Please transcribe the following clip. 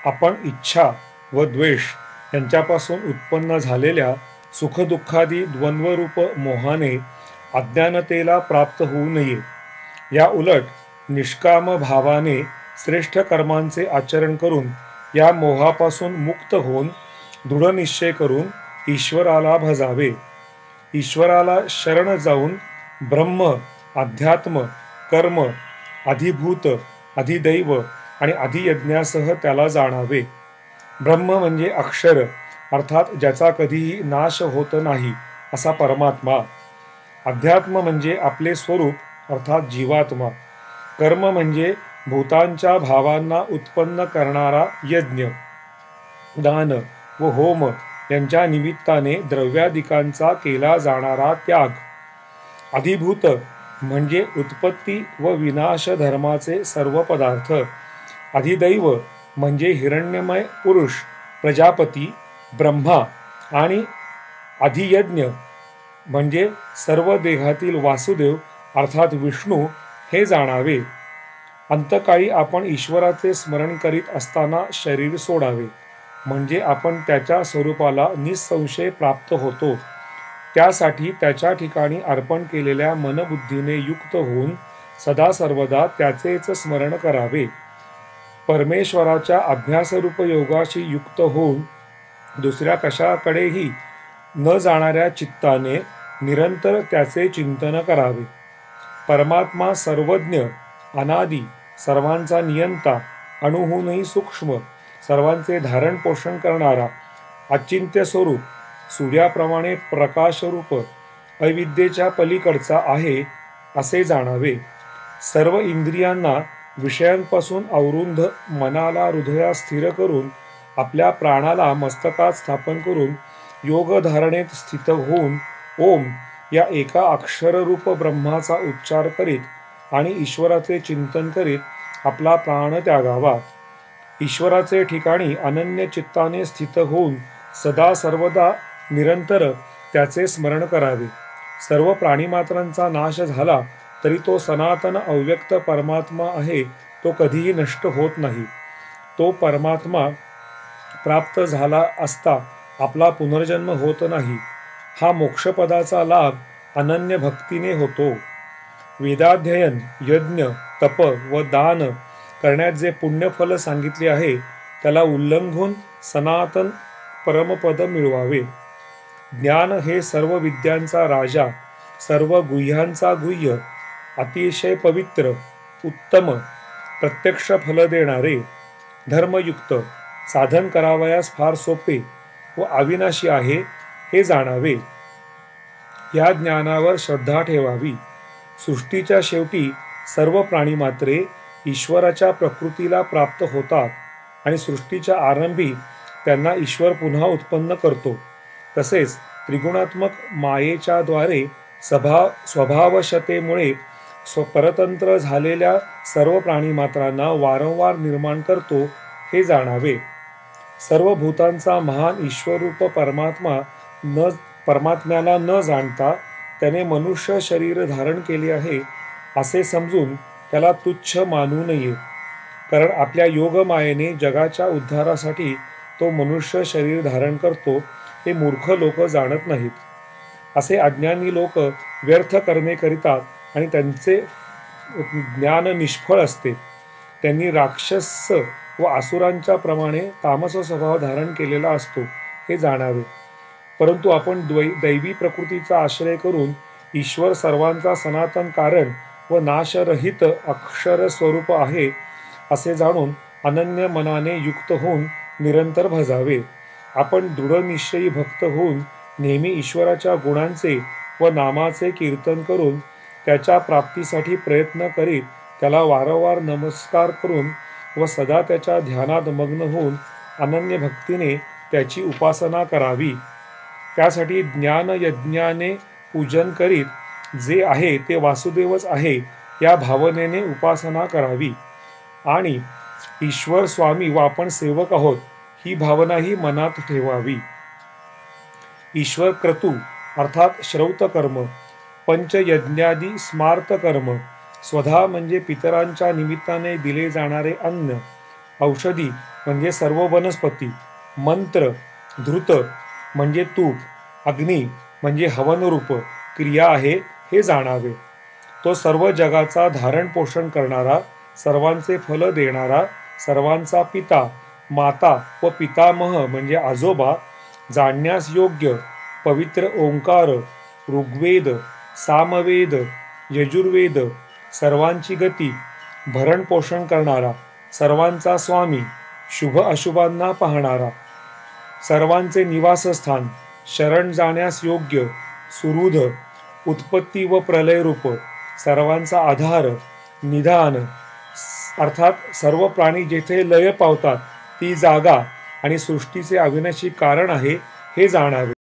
आपण इच्छा व द्वेष यांच्यापासून उत्पन्न झालेल्या सुखदुःखादी द्वंद्वरूप मोहाने अज्ञानतेला प्राप्त होऊ नये. या उलट निष्काम भावाने श्रेष्ठ कर्मांचे आचरण करून या मोहापासून मुक्त होऊन दृढनिश्चय करून ईश्वराला भजावे. ईश्वराला शरण जाऊन ब्रह्म, अध्यात्म, कर्म, अधिभूत, अधिदैव आणि अधियज्ञासह त्याला जाणावे. ब्रह्म म्हणजे अक्षर अर्थात ज्याचा कधीही नाश होत नाही असा परमात्मा. अध्यात्म म्हणजे आपले स्वरूप अर्थात जीवात्मा. कर्म म्हणजे भूतांच्या भावांना उत्पन्न करणारा यज्ञ, दान व होम यांच्या निमित्ताने द्रव्यादिकांचा केला जाणारा त्याग. अधिभूत म्हणजे उत्पत्ती व विनाश धर्माचे सर्व पदार्थ. अधिदैव म्हणजे हिरण्यमय पुरुष, प्रजापती, ब्रह्मा आणि अधियज्ञ म्हणजे सर्व देहातील वासुदेव अर्थात विष्णू हे जाणावे. अंतकाळी आपण ईश्वराचे स्मरण करीत असताना शरीर सोडावे, म्हणजे आपण त्याच्या स्वरूपाला निसंशय प्राप्त होतो. त्यासाठी त्याच्या ठिकाणी अर्पण केलेल्या मनबुद्धीने युक्त होऊन सदा सर्वदा त्याचेच स्मरण करावे. परमेश्वराच्या अभ्यासरूप योगाशी युक्त होऊन दुसऱ्या कशाकडेही न जाणाऱ्या चित्ताने निरंतर त्याचे चिंतन करावे. परमात्मा सर्वज्ञ, अनादी, सर्वांचा नियंता, अणुहूनही सूक्ष्म, सर्वांचे धारण पोषण करणारा, अचिंत्य स्वरूप, सूर्याप्रमाणे प्रकाशरूप, अविद्येच्या पलीकडचा आहे असे जाणावे. सर्व इंद्रियांना विषयांपासून अवरुंध मनाला हृदयात स्थिर करून आपल्या प्राणाला मस्तकात स्थापन करून योगधारणेत स्थित होऊन ओम या एका अक्षररूप ब्रह्माचा उच्चार करीत आणि ईश्वराचे चिंतन करीत आपला प्राण त्यागावा. ईश्वराचे ठिकाणी अनन्य चित्ताने स्थित होऊन सदा सर्वदा निरंतर त्याचे स्मरण करावे. सर्व प्राणीमात्रांचा नाश झाला तरी तो सनातन अव्यक्त परमात्मा आहे, तो कधीही नष्ट होत नाही. तो परमात्मा प्राप्त झाला असता आपला पुनर्जन्म होत नाही. हा मोक्षपदाचा लाभ अनन्य भक्तीने होतो. वेदाध्ययन, यज्ञ, तप व दान करण्यात जे पुण्यफल सांगितले आहे त्याला उल्लंघून सनातन परमपद मिळवावे. ज्ञान हे सर्व विद्यांचा राजा, सर्व गुह्यांचा गुह्य, अतिशय पवित्र, उत्तम, प्रत्यक्ष फल देणारे, धर्मयुक्त, साधन करावयास फार सोपे व अविनाशी आहे हे जाणावे. या ज्ञानावर श्रद्धा ठेवावी. सृष्टीच्या शेवटी सर्व प्राणीमात्रे ईश्वराच्या प्रकृतीला प्राप्त होतात आणि सृष्टीच्या आरंभी त्यांना ईश्वर पुन्हा उत्पन्न करतो. तसेच त्रिगुणात्मक मायेच्या द्वारे स्वभावशतेमुळे परतंत्र झालेल्या सर्व प्राणीमात्रांना वारंवार निर्माण करतो हे जाणावे. सर्व भूतांचा महान ईश्वररूप परमात्म्याला न जाणता त्याने मनुष्य शरीर धारण केले आहे असे समजून त्याला तुच्छ मानू नये. कारण आपल्या योगमायेने जगाच्या उद्धारासाठी तो मनुष्य शरीर धारण करतो हे मूर्ख लोक जाणत नाहीत. असे अज्ञानी लोक व्यर्थ कर्मे करीतात आणि त्यांचे ज्ञान निष्फळ असते. त्यांनी राक्षस व असुरांच्या प्रमाणे तामस स्वभाव धारण केलेला असतो हे जाणावे. परंतु आपण दैवी प्रकृतीचा आश्रय करून ईश्वर सर्वांचा सनातन कारण व नाशरहित अक्षर स्वरूप आहे असे जाणून अनन्य मनाने युक्त होऊन निरंतर भजावे. आपण दृढनिश्चयी भक्त होऊन नेहमी ईश्वराच्या गुणांचे व नामाचे कीर्तन करून त्याच्या प्राप्तीसाठी प्रयत्न करीत त्याला वारंवार नमस्कार करून व सदा त्याच्या ध्यानात मग्न होऊन अनन्य भक्तीने त्याची उपासना करावी. त्यासाठी ज्ञानयज्ञाने पूजन करीत जे आहे ते वासुदेवच आहे या भावनेने उपासना करावी आणि ईश्वर स्वामी व आपण सेवक आहोत ही भावनाही मनात ठेवावी. ईश्वर क्रतू अर्थात श्रौतकर्म, पंचयज्ञादी स्मार्त कर्म, स्वधा म्हणजे पितरांच्या निमित्ताने दिले जाणारे अन्न, औषधी म्हणजे सर्व वनस्पती, मंत्र धृत म्हणजे तूप, अग्नी म्हणजे हवनरूप क्रिया आहे हे जाणावे. तो सर्व जगाचा धारण पोषण करणारा, सर्वांचे फल देणारा, सर्वांचा पिता, माता व पितामह म्हणजे आजोबा, जाणण्यास योग्य पवित्र ओंकार, ऋग्वेद, सामवेद, यजुर्वेद, सर्वांची गती, भरण पोषण करणारा, सर्वांचा स्वामी, शुभ अशुभांना पाहणारा, सर्वांचे निवासस्थान, शरण जाण्यास योग्य, सुहृद, उत्पत्ती व प्रलय रूप, सर्वांचा आधार, निधान, अर्थात सर्व प्राणी जेथे लय पावतात ती जागा आणि सृष्टीचे अविनाशी कारण आहे हे जाणावे.